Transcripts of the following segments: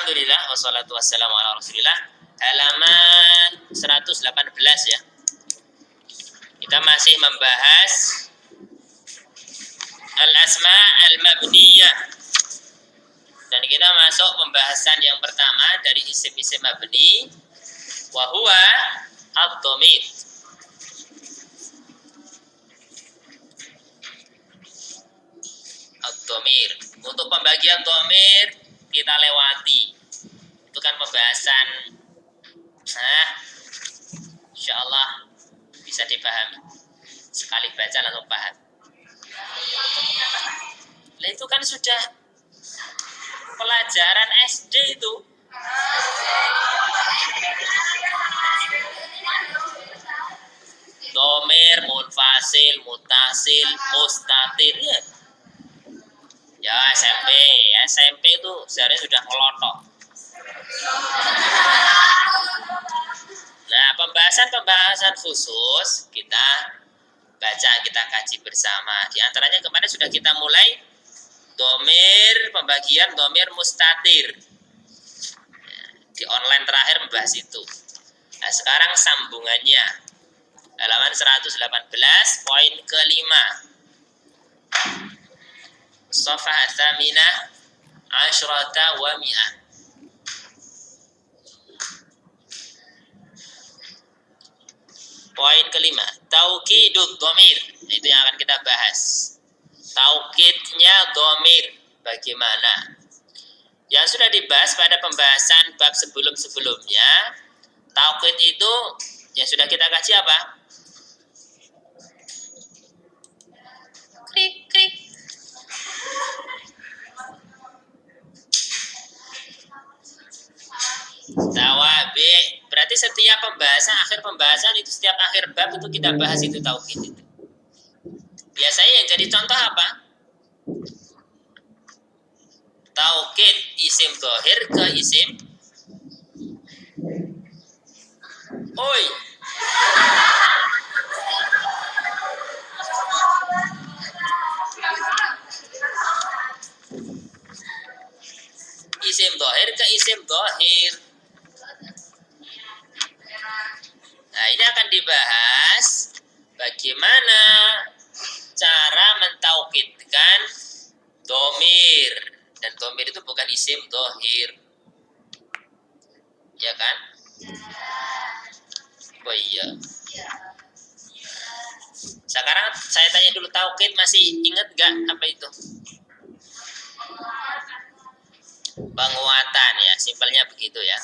Alhamdulillah wassalatu wassalamu ala Rasulillah. Halaman 118 ya. Kita masih membahas al-asma al-mabniyah. Dan kita masuk pembahasan yang pertama dari isim-isim mabni, wa huwa ad-dhamir. Ad-dhamir. Untuk pembagian dhamir kita lewati. Itu kan pembahasan insyaallah bisa dipahami. Sekali baca langsung paham. Nah, itu kan sudah pelajaran SD itu. Dhamir, munfasil, mutasil, mustatir ya. Ya SMP itu seharusnya sudah ngelotok. Nah, pembahasan khusus kita baca, kita kaji bersama. Di antaranya kemarin sudah kita mulai dhamir, pembagian dhamir mustatir. Di online terakhir membahas itu. Nah, sekarang sambungannya. Halaman 118, poin kelima. Shafah tsaminah asyrata wa mi'ah. Poin kelima, taukidud dhamir. Itu yang akan kita bahas. Taukidnya dhamir bagaimana? Yang sudah dibahas pada pembahasan bab sebelum-sebelumnya. Taukid itu yang sudah kita kaji apa? Krik. Tawabi. Berarti setiap pembahasan, akhir pembahasan itu, setiap akhir bab itu kita bahas itu taukid itu. Biasanya yang jadi contoh apa? Taukid isim dhahir ke isim oi. Isim dhahir ke isim dhahir. Nah, ini akan dibahas bagaimana cara mentaukidkan dhamir. Dan dhamir itu bukan isim dhahir. Ya kan? Oh iya. Sekarang saya tanya dulu, taukid masih ingat gak apa itu? Penguatan ya, simpelnya begitu ya.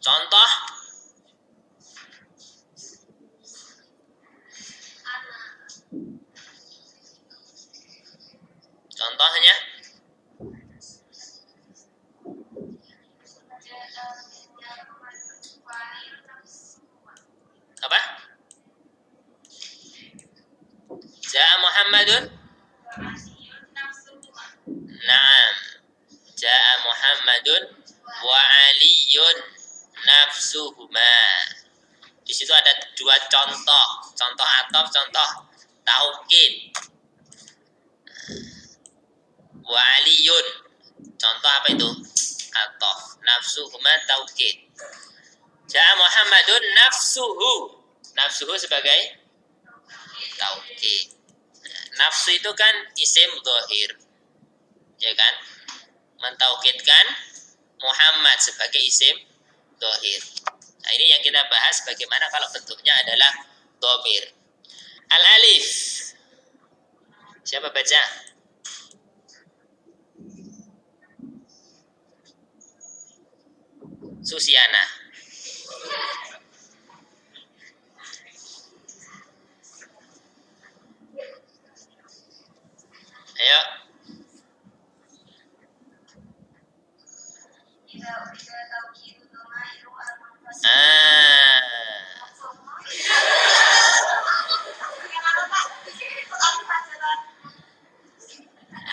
Contoh contohnya apa? Ja'a Muhammadun. Naam. Ja'a Muhammadun wa Aliyun nafsuhuma. Di situ ada dua contoh ataf, contoh taukid. Wa Aliyun, contoh apa itu? Ataf. Nafsuhuma taukid. Ja'a Muhammadun nafsuhu. Nafsuhu sebagai taukid. Nafsu itu kan isim dhahir, ya kan? Mentaukidkan Muhammad sebagai isim dhahir. Nah, ini yang kita bahas bagaimana kalau bentuknya adalah dhamir. Al-alif. Siapa baca? Susiana. Ayo.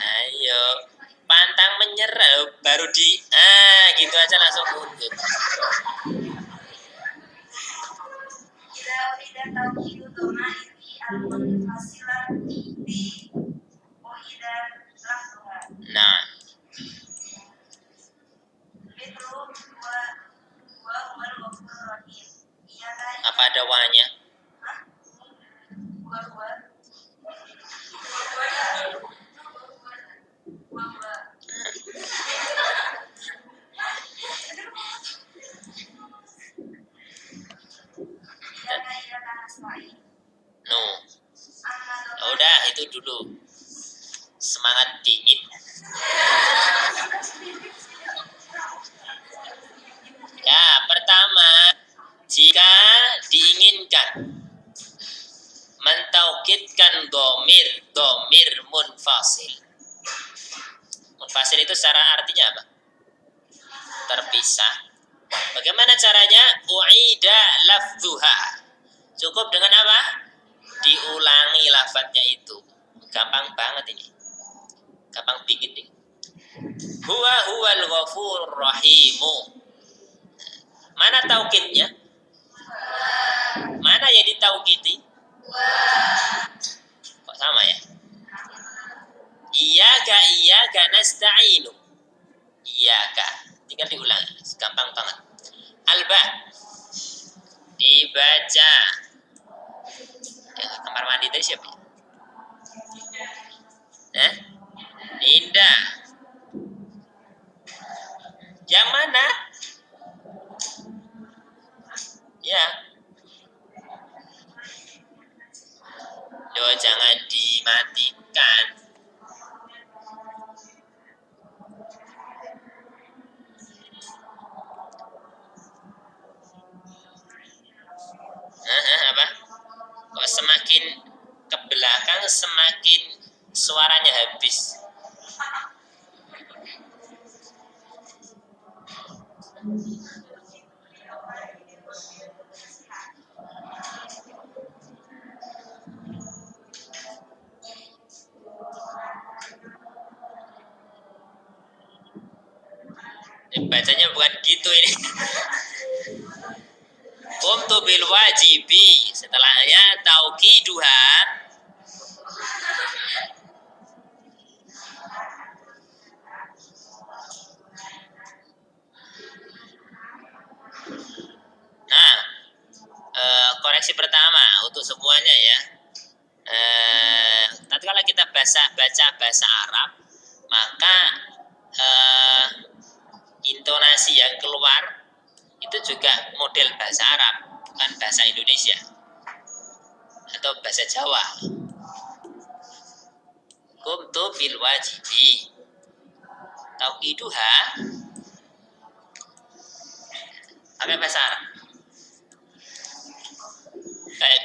Ayo. Pantang menyerah baru di gitu aja langsung mundur. Nah, dingin. Ya, pertama, jika diinginkan mentaukidkan domir munfasil. Munfasil itu secara artinya apa? Terpisah. Bagaimana caranya? U'ida lafzuha. Cukup dengan apa? Diulangi lafadznya itu. Gampang banget ini. Gampang bingit ini. Huwal ghafurur rahimu. Mana taukidnya? Mana yang ditaukidi? Kok sama ya? Iyyaka nasta'inu. Iyyaka. Tinggal diulangi. Gampang banget. Alba. Dibaca. Ya, kamar mandi tadi siapa? Indah. Yang mana? Ya. Yo, jangan dimatikan. Apa? Kok semakin ke belakang semakin suaranya habis. Bacanya bukan gitu ini. Qumtu bil wajibi. Setelahnya tauqiduha. Nah, koreksi pertama untuk semuanya ya. Nanti kalau kita baca bahasa Arab, maka intonasi yang keluar itu juga model bahasa Arab, bukan bahasa Indonesia atau bahasa Jawa. Qumtu bil wajibi. Tauqiduha pakai bahasa Arab. Baik.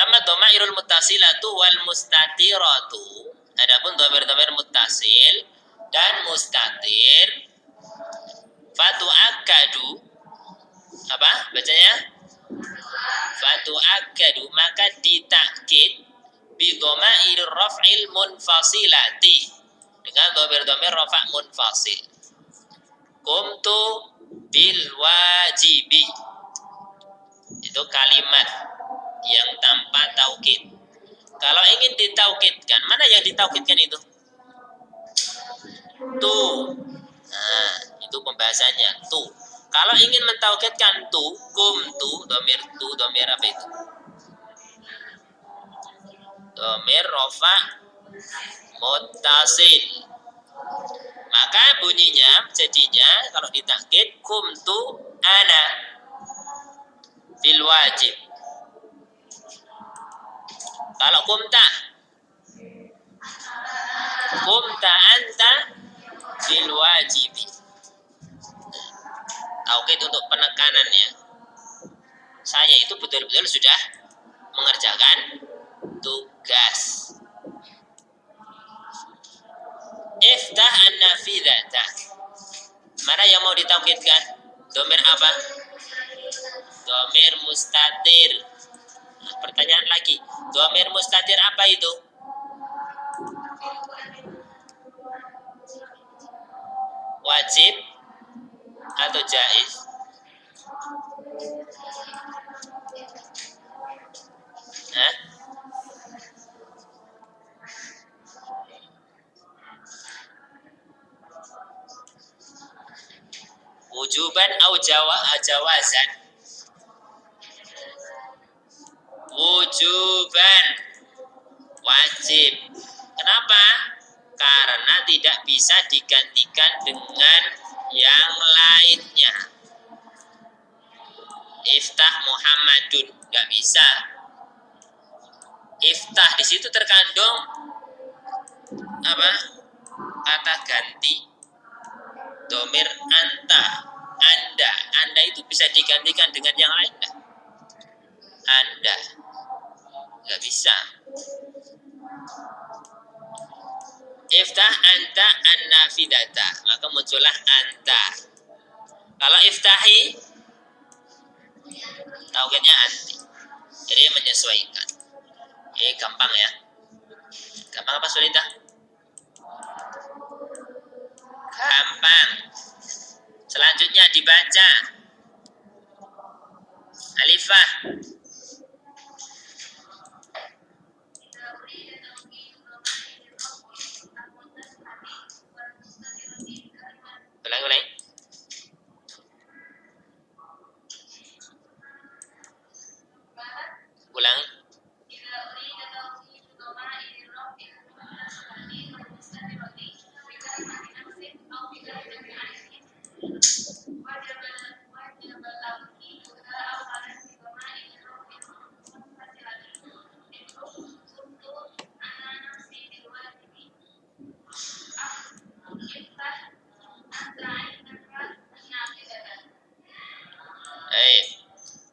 Amma dhamairul muttasilatu wal mustatiratu. Adapun dhamir-dhamir muttasil dan mustatir fatu'akkadu. Apa bacanya? Fatu'akkadu, maka ditakkid bi dhamair raf'il munfasilati, dengan dhamir-dhamir rafa' munfasil. Qumtu bil wajibi. Itu kalimat yang tanpa taukid. Kalau ingin ditaukidkan, mana yang ditaukidkan itu? Tu. Nah, itu pembahasannya. Tu. Kalau ingin mentaukidkan tu, qumtu, dhamir apa itu? Dhamir rafa muttasil. Maka bunyinya jadinya kalau ditakkid qumtu ana bil wajib. Kalau kumta anta bil wajibi. Taukid untuk penekanan ya. Saya itu betul-betul sudah mengerjakan tugas. Iftah an-nafidhata. Mana yang mau ditaukidkan? Dhamir apa? Dhamir mustatir. Nah, pertanyaan lagi, dhamir mustatir apa itu? Wajib atau jaiz? Hah? Wujuban atau jawazan? Wujuban, wajib. Kenapa? Karena tidak bisa digantikan dengan yang lainnya. Iftah Muhammadun, nggak bisa. Iftah di situ terkandung apa? kata ganti domir anta, anda. Anda itu bisa digantikan dengan yang lain enggak? Anda. Enggak bisa. Iftah anta an-nafidata, maka muncullah anta. Kalau iftahi, tauhidnya anti. Jadi menyesuaikan. Gampang ya. Gampang apa sulit ah? Gampang. Selanjutnya dibaca. Alifah. Ulang. Ulang.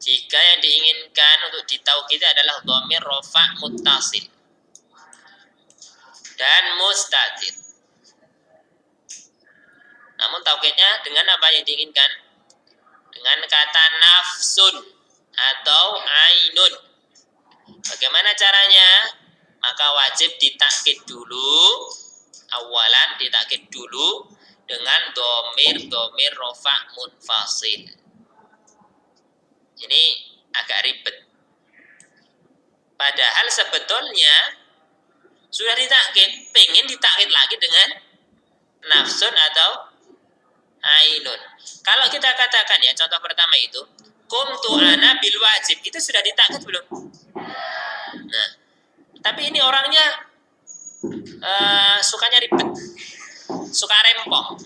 Jika yang diinginkan untuk ditaukid adalah dhamir rafa muttasil dan mustatir. Namun taukidnya dengan apa yang diinginkan? Dengan kata nafsun atau ainun. Bagaimana caranya? Maka wajib ditakkid dulu, awalan ditakkid dulu dengan dhamir rafa munfasil. Ini agak ribet. Padahal sebetulnya sudah ditakkid, pengen ditakkid lagi dengan nafsun atau ainun. Kalau kita katakan ya, contoh pertama itu qumtu ana bil wajib, itu sudah ditakkid belum? Nah, tapi ini orangnya sukanya ribet, suka rempong.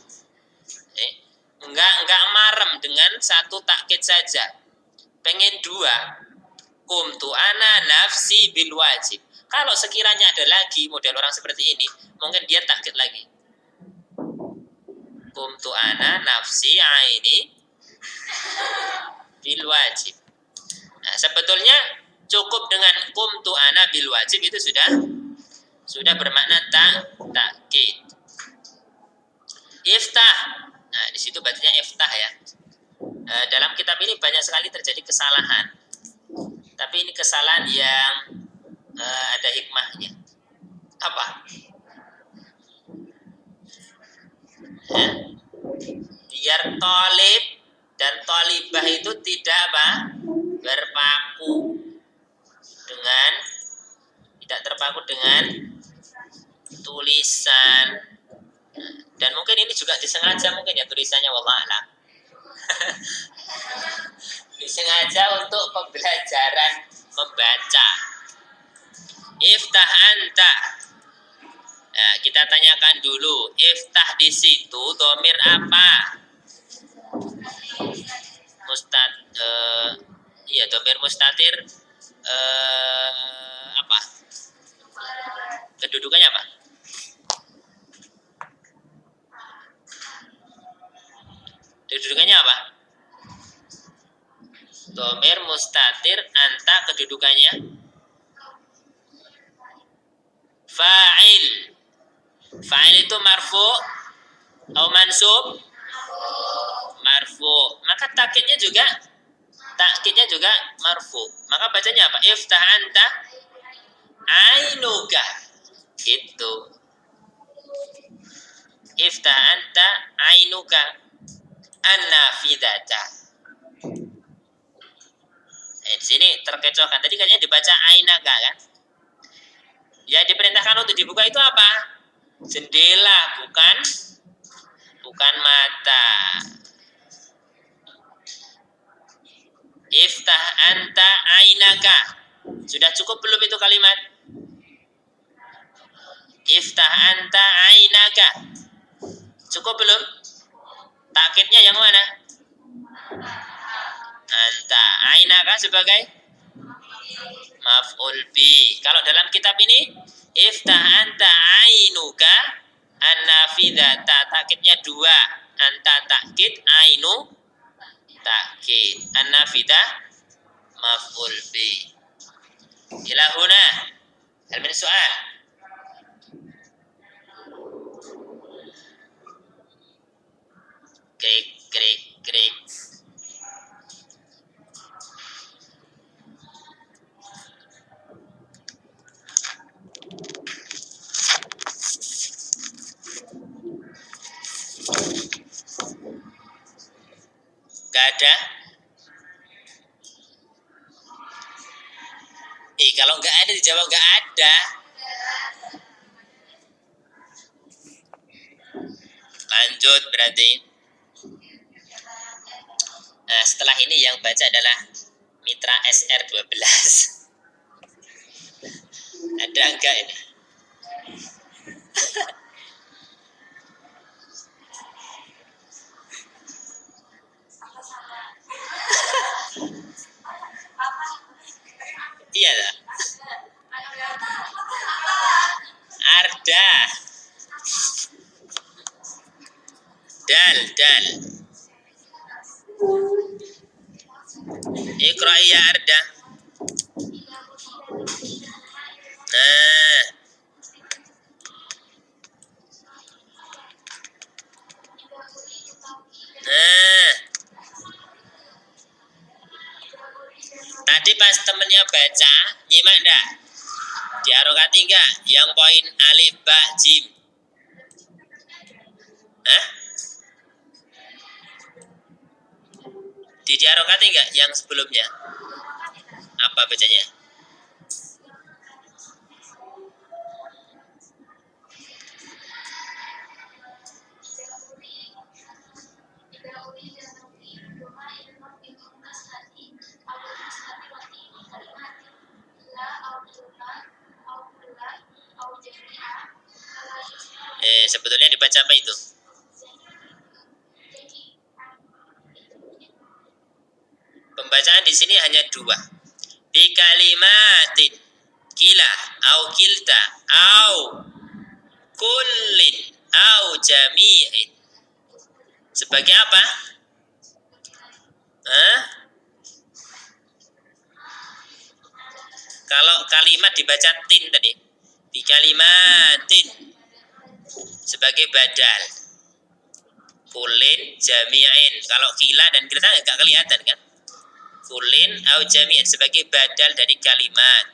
Enggak marem dengan satu takkid saja. Pengen dua, qumtu ana nafsi bil wajib. Kalau sekiranya ada lagi model orang seperti ini, mungkin dia takkid lagi. Qumtu ana nafsi aini bil wajib. Nah, sebetulnya cukup dengan qumtu ana bil wajib itu sudah bermakna takkid. Iftah. Nah, di situ bacanya iftah ya. Dalam kitab ini banyak sekali terjadi kesalahan. Tapi ini kesalahan yang ada hikmahnya. Apa? Biar tolib dan tolibah itu tidak tidak terpaku dengan tulisan. Dan mungkin ini juga disengaja mungkin ya tulisannya, wallah a'lam. Disengaja untuk pembelajaran membaca. Iftah anta. Nah, kita tanyakan dulu, iftah di situ dhamir apa? Dhamir mustatir apa? Kedudukannya apa? Kedudukannya apa? Dhamir mustatir anta kedudukannya fa'il. Fa'il itu marfu atau mansub? Marfu. Maka takkidnya juga marfu. Maka bacanya apa? Iftah anta ainuka. Gitu. Iftah anta ainuka an-nafidata. Di sini terkecohkan. Tadi katanya dibaca ainaka kan? Yang diperintahkan untuk dibuka itu apa? Jendela, bukan mata. Iftah anta ainaka. Sudah cukup belum itu kalimat? Iftah anta ainaka. Cukup belum? Takkidnya yang mana? Anta. Ainaka sebagai maf'ul bi. Kalau dalam kitab ini iftah anta ainuka an-nafidata An-nafidata takkidnya 2. Anta takkid, ainu takkid. An-nafidah maf'ul bi. Ila huna. Hal min soal? Krik, krik, krik. Gak ada? Kalau nggak ada dijawab nggak ada. Lanjut berarti. Nah, setelah ini yang baca adalah Mitra SR12. Ada enggak ini? Iya lah. Arda. Dal, dal. Iqra'i ya Arda. Nah. Nah. Tadi pas temennya baca, nyimak enggak? Diharokati enggak? Yang poin alif ba jim. Hah? Diharokati enggak yang sebelumnya? Apa bacanya? Sebetulnya dibaca apa itu? Pembacaan di sini hanya 2. Bi kalimatin kila au kilta au kullin au jami'in. Sebagai apa? Hah? Kalau kalimat dibaca tin tadi. Bi kalimatin sebagai badal. Kullin jami'in. Kalau kila dan kilta enggak kelihatan kan? Kullin au jami'in sebagai badal dari kalimat.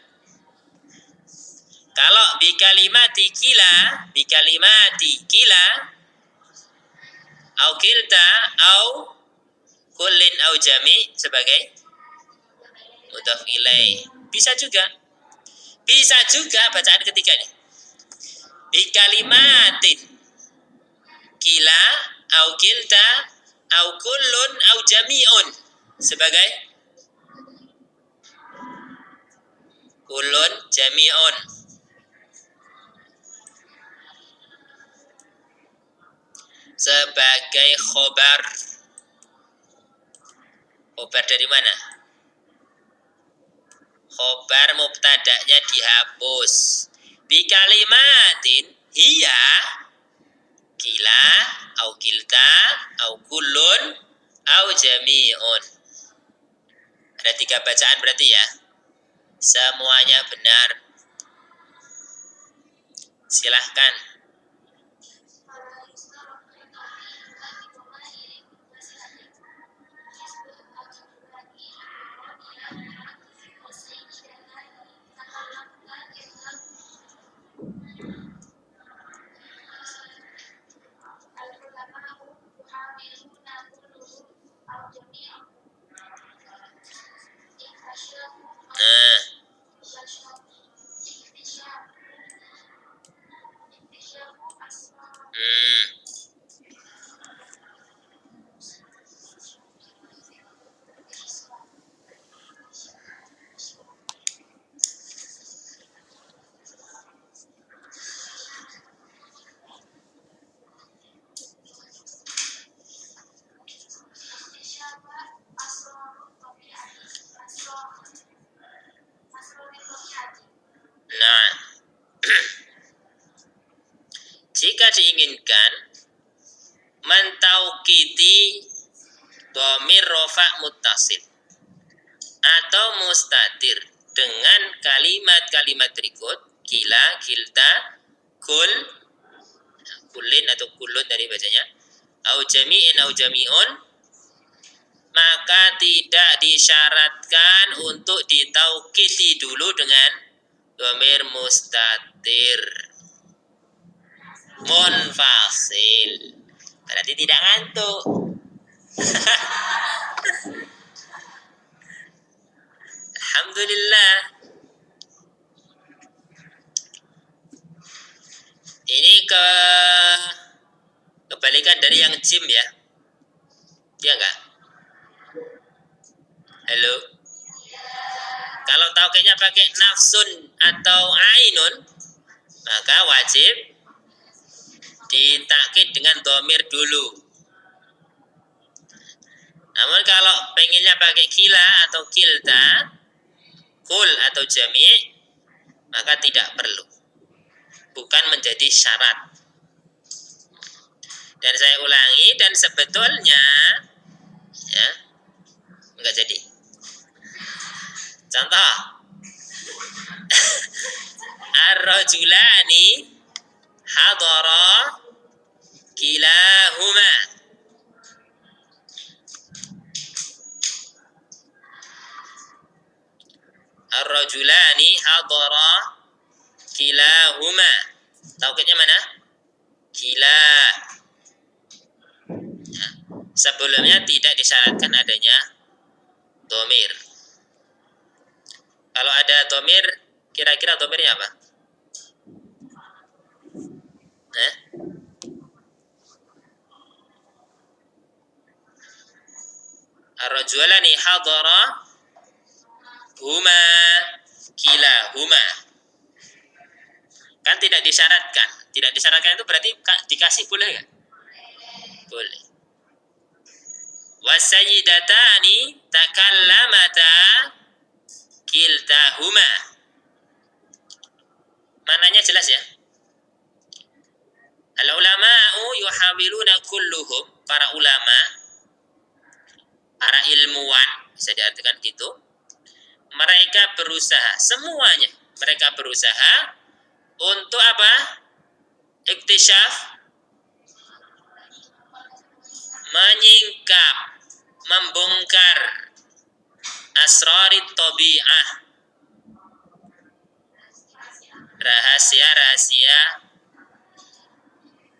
Kalau bi kalimati kila au kilta au kullin au jami' sebagai mudhaf ilaih. Bisa juga bacaan ketiga ini. Bi kalimatin kila au kilta au kullun au jami'un sebagai kullun jami'un. Sebagai khobar. Khobar dari mana? Khobar mubtada'nya dihapus. Bi kalimatin hiya kila au kilta au kullun au jami'un. Ada 3 bacaan berarti ya. Semuanya benar. Silahkan. diinginkan mentaukiti dhamir rafa muttasil atau mustatir dengan kalimat-kalimat berikut kila, kilta, kul, kulin atau kulun dari bacanya, au jami'in au jami'un, maka tidak disyaratkan untuk ditaukiti dulu dengan dhamir mustatir munfasil. Berarti tidak ngantuk. Alhamdulillah. Ini kebalikan dari yang jim ya. Iya enggak? Halo. Kalau taukidnya pakai nafsun atau ainun, maka wajib ditakkid dengan dhamir dulu. Namun kalau pengennya pakai kila atau kilta, kul atau jami', maka tidak perlu. Bukan menjadi syarat. Dan saya ulangi, dan sebetulnya ya enggak jadi. Contoh, ar-rajulani hadara kilahuma. Ar-rajulani hadara kilahuma. Taukidnya mana? Kila. Ya. Sebelumnya tidak disyaratkan adanya dhamir. Kalau ada dhamir, kira-kira dhamirnya apa? Ar-rajulani hadara huma kilahuma. Kan tidak disyaratkan. Tidak disyaratkan itu berarti dikasih boleh kan? Boleh. Wasayyidatani takallamata kiltahuma. Mananya jelas ya? Al-ulama'u yuhawiluna kulluhum, para ulama, para ilmuwan, bisa diartikan gitu. Mereka berusaha, semuanya mereka berusaha untuk apa? Iktisyaf, menyingkap, membongkar asrarit tabi'ah, rahasia-rahasia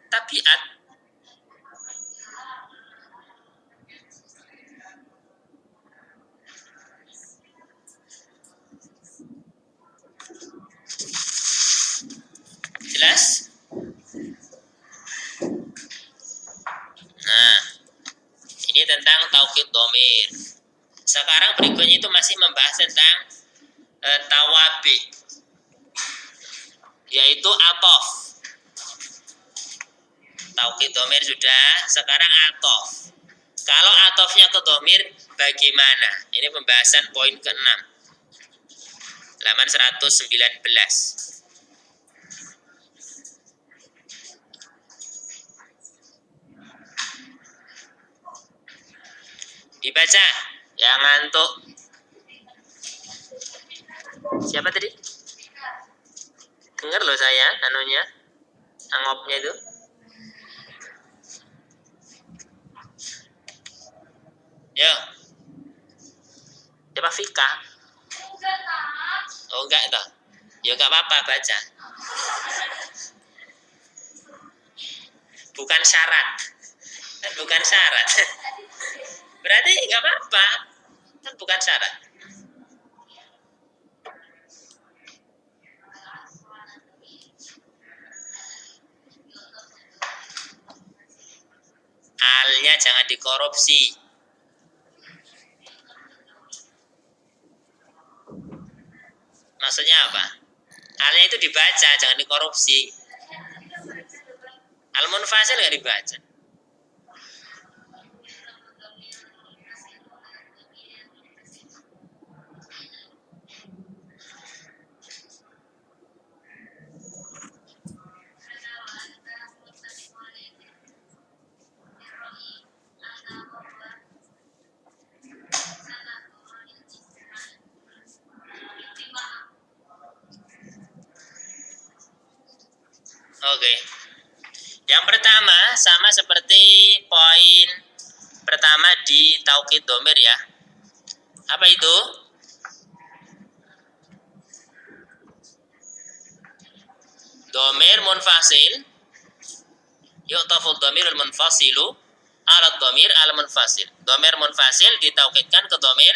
tabiat. Jelas? Nah, ini tentang taukid dhamir. Sekarang berikutnya itu masih membahas tentang tawabi, yaitu atof. Taukid dhamir sudah, sekarang atof. Kalau atofnya ke dhamir bagaimana? Ini pembahasan poin ke-6. Halaman 119. Dibaca yang ngantuk. Siapa tadi? Dengar loh saya anunya, angopnya itu. Yo. Siapa Fika? Oh enggak toh. Ya enggak apa-apa baca. Bukan syarat. Bukan syarat. Berarti enggak apa-apa. Kan bukan syarat. Alnya jangan dikorupsi. Maksudnya apa? Alnya itu dibaca, jangan dikorupsi. Al-munfasil enggak dibaca. Oke. Yang pertama sama seperti poin pertama di taukid domir ya. Apa itu? Domir munfasil. Yu'tafu domirul munfasilu ala domir al munfasil. Domir munfasil ditaukidkan ke domir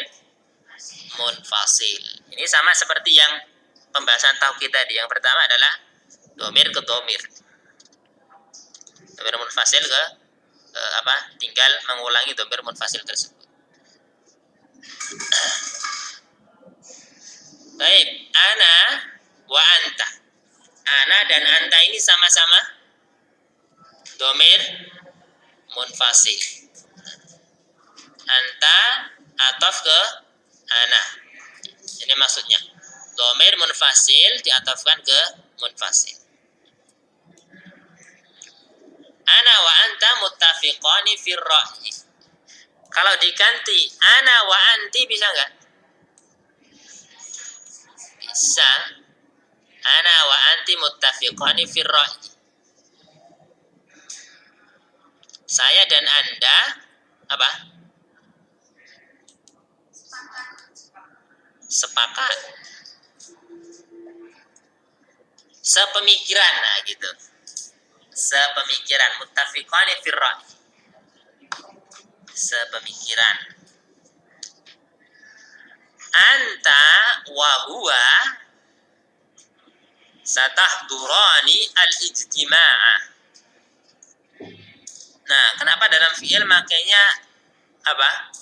munfasil. Ini sama seperti yang pembahasan taukid tadi. Yang pertama adalah domir ke domir. Domir munfasil ke tinggal mengulangi domir munfasil tersebut. Baik, ana wa anta. Ana dan anta ini sama-sama domir munfasil. Anta ataf ke ana. Ini maksudnya. Domir munfasil diatafkan ke munfasil. Ana wa anta muttafiqani fir ra'yi. Kalau diganti ana wa anti bisa enggak? Bisa. Ana wa anti muttafiqani fir ra'yi. Saya dan Anda apa? Sepakat. Sepemikiran, nah gitu. Sepemikiran, muttafiqani fir ra'yi. Sepemikiran. Anta wa huwa satahdurani al-ijtima'ah. Nah, kenapa dalam fi'il makanya apa?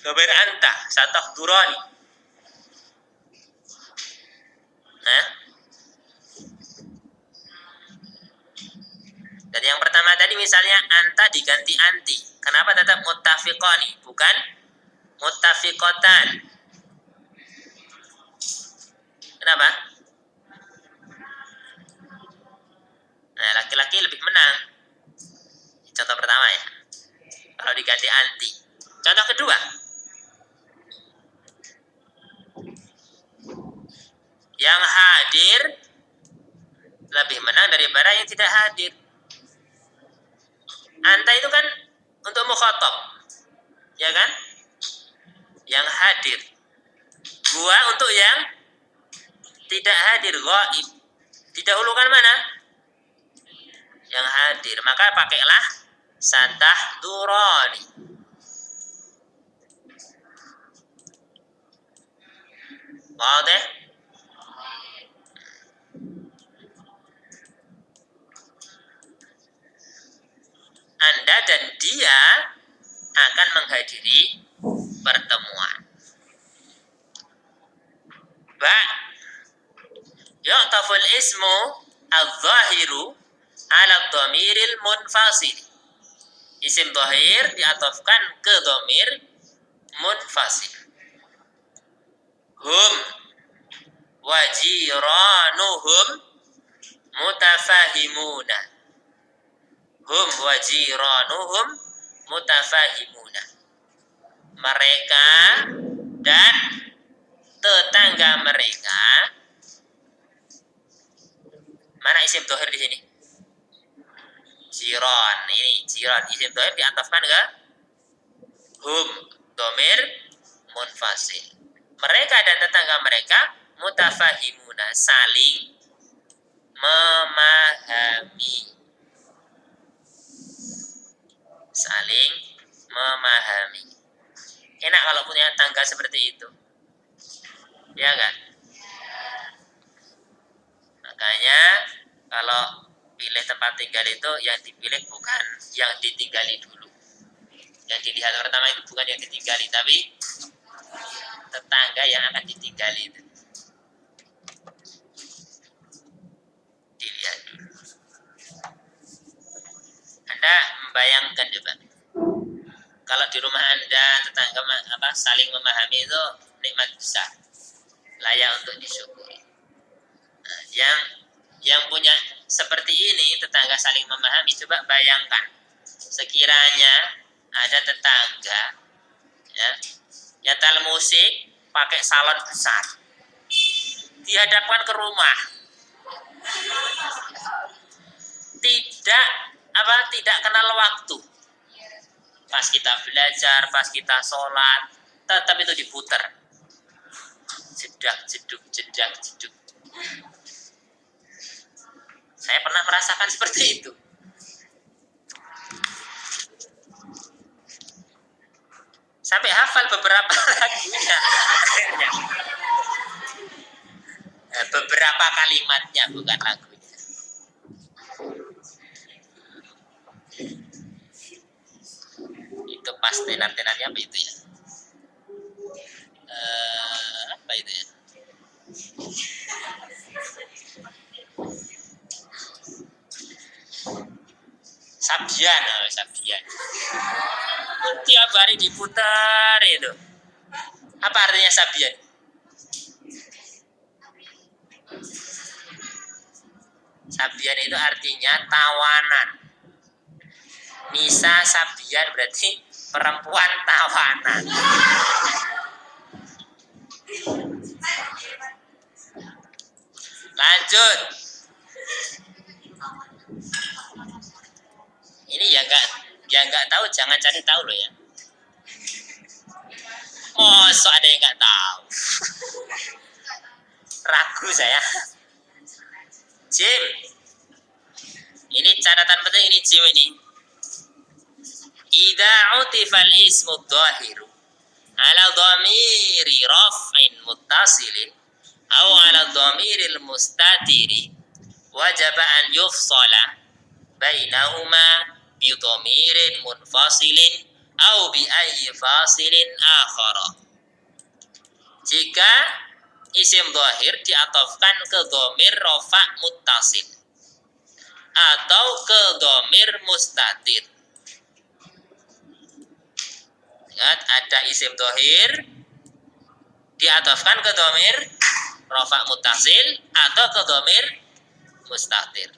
Domir anta, satahdurani. Nah, dan yang pertama tadi misalnya anta diganti anti. Kenapa tetap muttafiqani, bukan muttafiqatan? Kenapa? Nah, laki-laki lebih menang. Contoh pertama ya. Kalau diganti anti. Contoh kedua. Yang hadir lebih menang daripada yang tidak hadir. Anta itu kan untuk mukhatab. Ya kan? Yang hadir. Gua untuk yang tidak hadir, ghaib. Didahulukan mana? Yang hadir. Maka pakailah satahdurani. Wadah? Anda dan dia akan menghadiri pertemuan. Yu'taful ismu al-zahiru ala dhamiril munfasil. Isim dhahir diatofkan ke dhamir munfasil. Hum wa jiranuhum mutafahimuna. Hum wa jiranuhum mutafahimuna. Mereka dan tetangga mereka. Mana isim dhahir di sini? Jiran. Ini jiran, isim dhahir diatafkan ke hum, dhamir munfasil. Mereka dan tetangga mereka mutafahimuna, saling memahami. Saling memahami. Enak kalau punya tangga seperti itu. Ya kan? Makanya kalau pilih tempat tinggal itu yang dipilih bukan yang ditinggali dulu. Yang dilihat pertama itu bukan yang ditinggali, tapi tetangga yang akan ditinggali itu. Dilihat dulu. Anda membayangkan coba. Kalau di rumah Anda tetangga saling memahami itu nikmat besar. Layak untuk disyukuri. Nah, yang punya seperti ini tetangga saling memahami, coba bayangkan sekiranya ada tetangga ya nyetel musik pakai salon besar dihadapkan ke rumah, tidak kenal waktu. Pas kita belajar, pas kita sholat, tetap itu diputar. Jedak jeduk, jedak jeduk. Saya pernah merasakan seperti itu. Sampai hafal beberapa lagunya akhirnya. Beberapa kalimatnya, bukan lagunya. Itu pas tenar-tenarnya apa itu ya? Apa itu ya? Sabian. Tiap hari diputar itu. Apa artinya sabian? Sabian itu artinya tawanan. Nisa sabian berarti perempuan tawanan. Lanjut. Ini yang nggak tahu jangan cari tahu loh ya. So ada yang nggak tahu. Ragu saya. Jim. Ini catatan penting ini Jim ini. Idza utifal ismu dhahiru ala dhamiri raf'in muttasilin aw ala dhamiril mustatiri wajib an yufsala bainahuma bi dhamirin munfasilin aw bi ayyi fasilin akhara. Jika isim dhahir diatofkan ke dhamir rafa' muttasil atau ke dhamir mustatir. Ingat, ada isim dhahir diatofkan ke dhamir rafa' muttasil atau ke dhamir mustatir.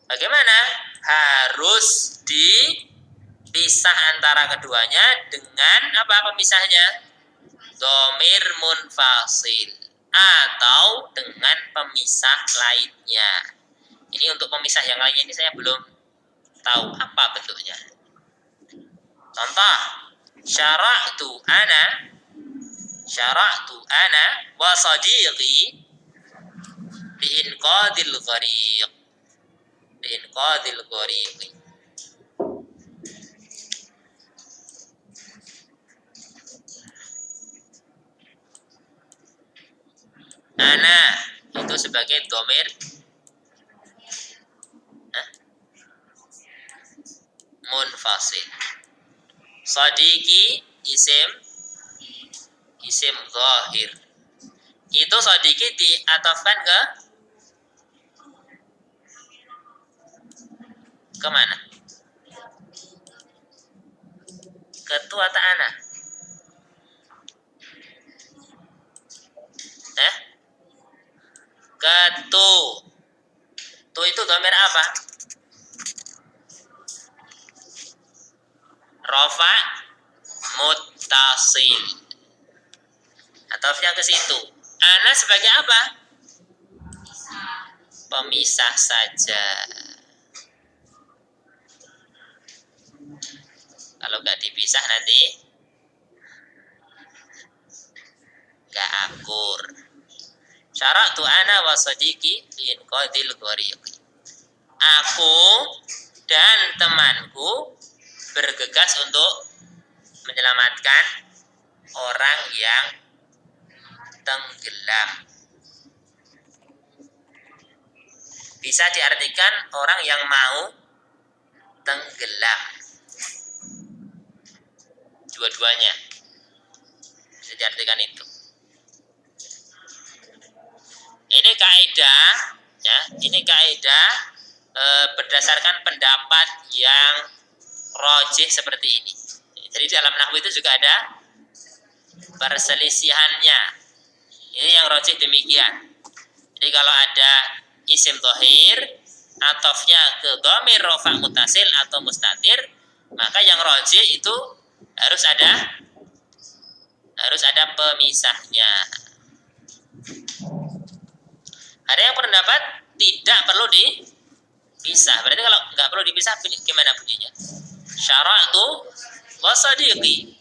Bagaimana? Harus dipisah antara keduanya dengan apa pemisahnya? Dhamir munfasil atau dengan pemisah lainnya. Ini untuk pemisah yang lainnya ini saya belum tahu apa bentuknya. Contoh, syara'tu ana wa sadiqi biinqadil ghariq. Ana itu sebagai dhamir munfasil. Sadiqi isim dhahir. Itu sadiqi diatofkan ke mana? Ke tu atau ana? Ketu. Tu itu dhamir apa? Rafa muttasil. Atofnya ke situ. Ana sebagai apa? Pemisah saja. Kalau nggak dipisah nanti nggak akur. Syara'tu ana wa sadiqi biinqadil ghariq. Aku dan temanku bergegas untuk menyelamatkan orang yang tenggelam. Bisa diartikan orang yang mau tenggelam. Dua-duanya bisa diartikan itu. Ini kaidah, ya. Ini kaidah berdasarkan pendapat yang rajih seperti ini. Jadi dalam nahwu itu juga ada perselisihannya. Ini yang rajih demikian. Jadi kalau ada isim dhahir atofnya ke dhamir rafa' muttasil atau mustatir, maka yang rajih itu harus ada pemisahnya. Ada yang berpendapat tidak perlu Pisah. Berarti kalau nggak perlu dipisah gimana bunyinya? Syara'tu wa sadiqi.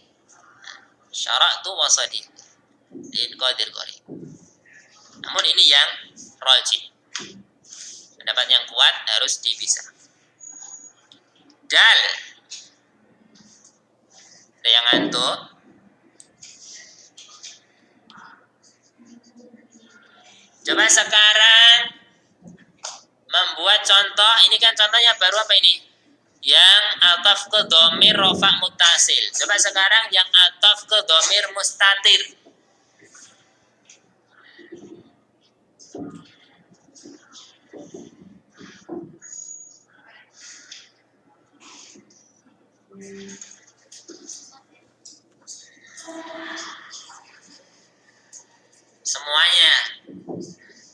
Syara'tu wa sadiqi. In qadir qari. Namun ini yang rajih. Pendapat yang kuat harus dipisah. Dal. Ada yang ngantuk? Coba sekarang membuat contoh. Ini kan contohnya baru apa ini? Yang ataf ke dhamir rafa muttasil. Coba sekarang yang ataf ke dhamir mustatir.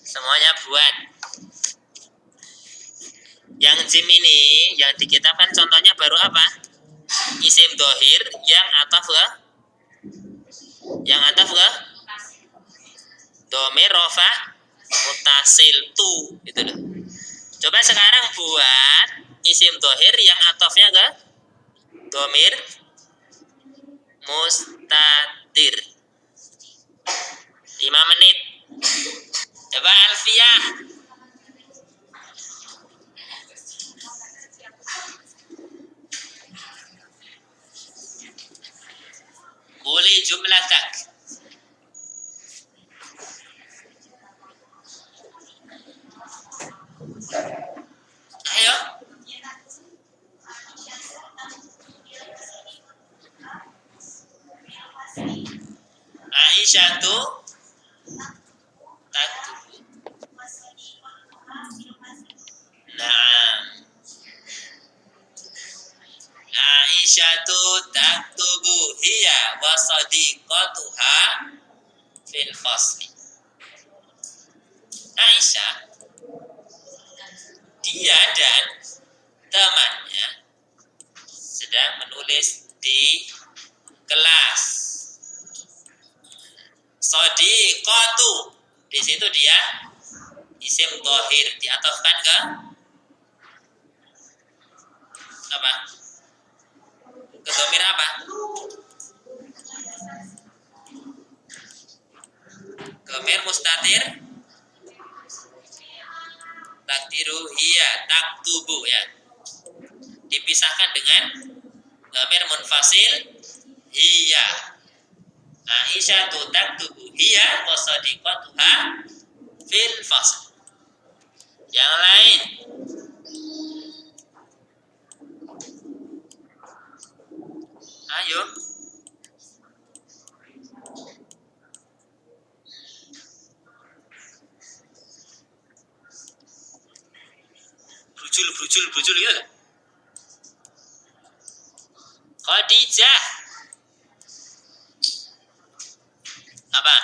Semuanya buat. Yang jim ini yang dikitabkan contohnya baru apa? Isim dohir yang ataf ke dhamir rafa muttasil tu gitu loh. Coba sekarang buat isim dohir yang atafnya ke dhamir mustatir. 5 menit. Coba Alfiah. Boleh jumlatak. Ayo. Aisyah tuh taktubu. Naam. Aisyah tuh taktubu hiya wa sadiqatuha fil fasli. Aisyah, dia dan temannya sedang menulis di kelas. Sadiqatu, di situ dia isim dhahir diatofkan ke apa? Ke dhamir apa? Dhamir mustatir. Takdiru hiya taktubu ya. Dipisahkan dengan dhamir munfasil hiya. Aisyah tu taktubu hiya wa sadiqatuha fil fasl. Yang lain. Ayo. Brujul ya. Khadijah. Apa?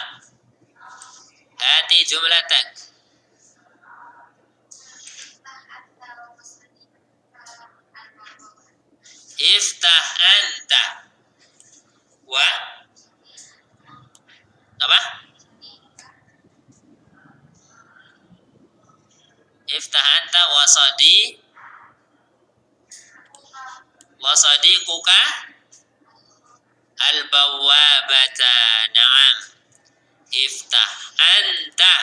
Hati jumlatak. Iftah anta. Wa apa? Iftah anta wasadiquka al-bawwabata. Naam. Iftah anta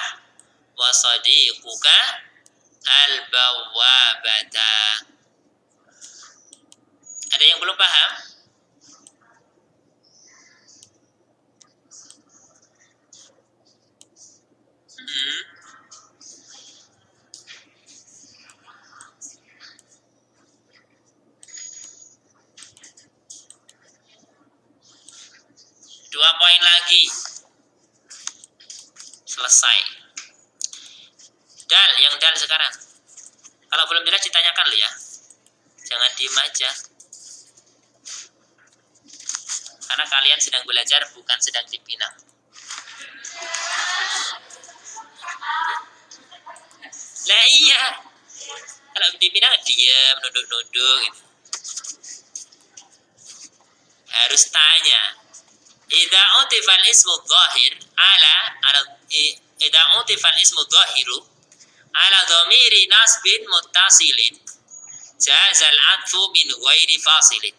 wasadiquka al-bawwabata. Ada yang belum paham? Dua poin lagi. Selesai. Dal, yang dal sekarang. Kalau belum jelas ditanyakan loh ya. Jangan diem aja. Karena kalian sedang belajar, bukan sedang dipinang. Lah iya. Kalau dipinang diam, nunduk-nunduk gitu. Harus tanya. Idza utifal ismu dhahir ala idza utifal ismu dhahiru ala dhamiri nasbin muttasilin jazal atfu min ghairi fasilin.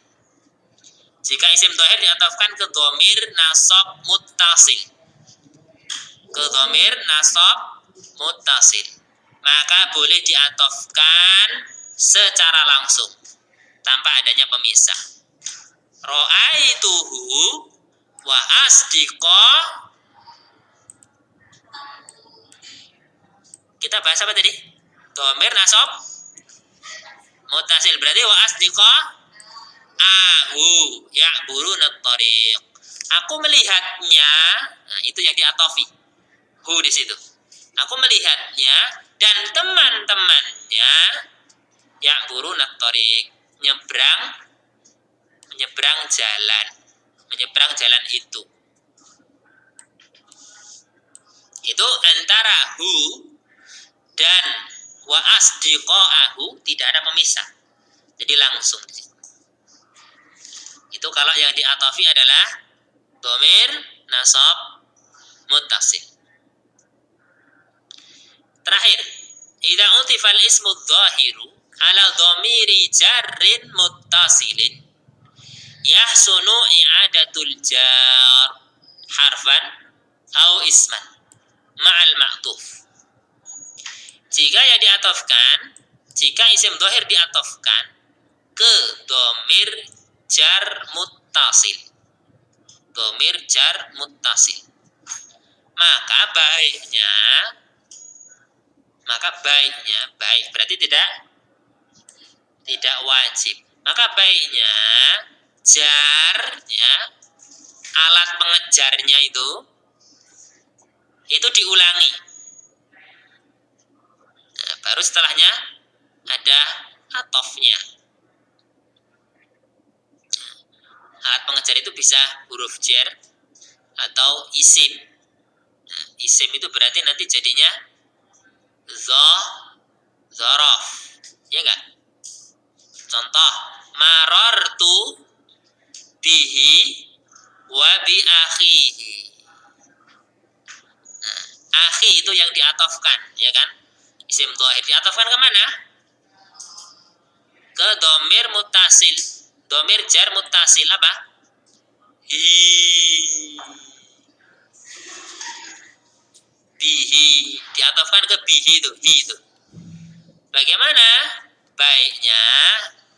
Jika isim dhahir diatofkan ke dhamir nasab muttasil, ke dhamir nasab muttasil, maka boleh diatofkan secara langsung tanpa adanya pemisah. Ra'aituhu wa asdiqa. Kita bahas apa tadi? Dhamir nasab muttasil, berarti wa asdiqa ahu ya'buruna at-tariq. Aku melihatnya, nah itu yang diatofi. Hu di situ. Aku melihatnya dan teman-temannya ya'buruna at-tariq, menyeberang jalan itu. Itu antara hu dan wa asdiqa'ahu tidak ada pemisah. Jadi langsung. Itu kalau yang diatofi adalah dhamir nasab muttasil. Terakhir, idza utifal ismu dhahiru ala dhamiri jarrin muttasilin yahsunu i'adatul jar harfan au isman ma'al ma'tuf. Jika yang diatofkan, jika isim dhahir diatofkan ke dhamir jar muttasil, dhamir jar muttasil, maka baik berarti tidak wajib. Maka baiknya jarnya, alat pengejarnya itu diulangi. Nah, baru setelahnya ada atofnya. Alat pengejar itu bisa huruf jar atau isim. Nah, isim itu berarti nanti jadinya dzaraf, ya enggak? Contoh, marartu bihi wa bi akhihi. Nah, akhi itu yang diatofkan, ya kan? Isim dhahir diatofkan ke mana? Ke dhamir muttasil, dhamir jar muttasil apa? Hi. Bihi diatofkan ke bihi itu, hi itu. Bagaimana? Baiknya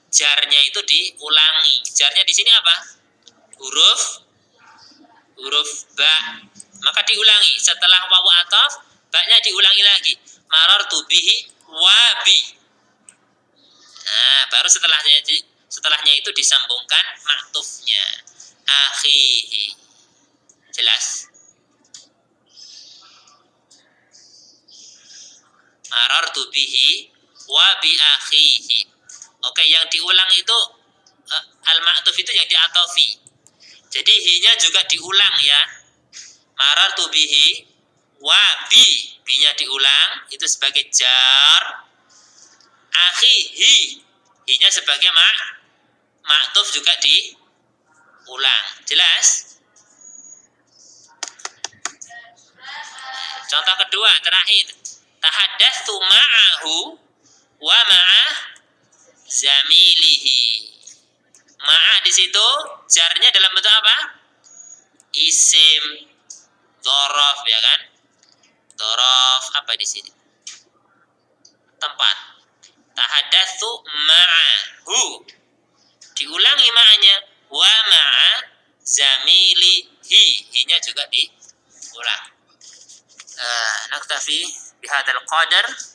jarnya itu diulangi. Jarnya di sini apa? Huruf ba. Maka diulangi. Setelah wawu atof, ba-nya diulangi lagi. Marartu bihi wa bi. Nah, baru setelahnya itu disambungkan maktufnya. Akhihi. Jelas? Marartu bihi wa bi akhihi. Oke, yang diulang itu al-ma'tuf itu yang diatofi. Jadi hi-nya juga diulang ya. Marartu bihi wa bi, bi-nya diulang itu sebagai jar. Akhihi, hi-nya sebagai ma'tuf juga diulang. Jelas? Contoh kedua terakhir. Tahaddatsu ma'ahu wa ma'a zamilihi. Ma'a di situ jarnya dalam bentuk apa? Isim dzaraf, ya kan? Dzaraf apa di sini? Tempat. Tahaddatsu ma'ahu. Diulangi ma'anya. Wa ma'a zamilihi. Hi-nya juga diulang. Naktafi bihadzal qadar.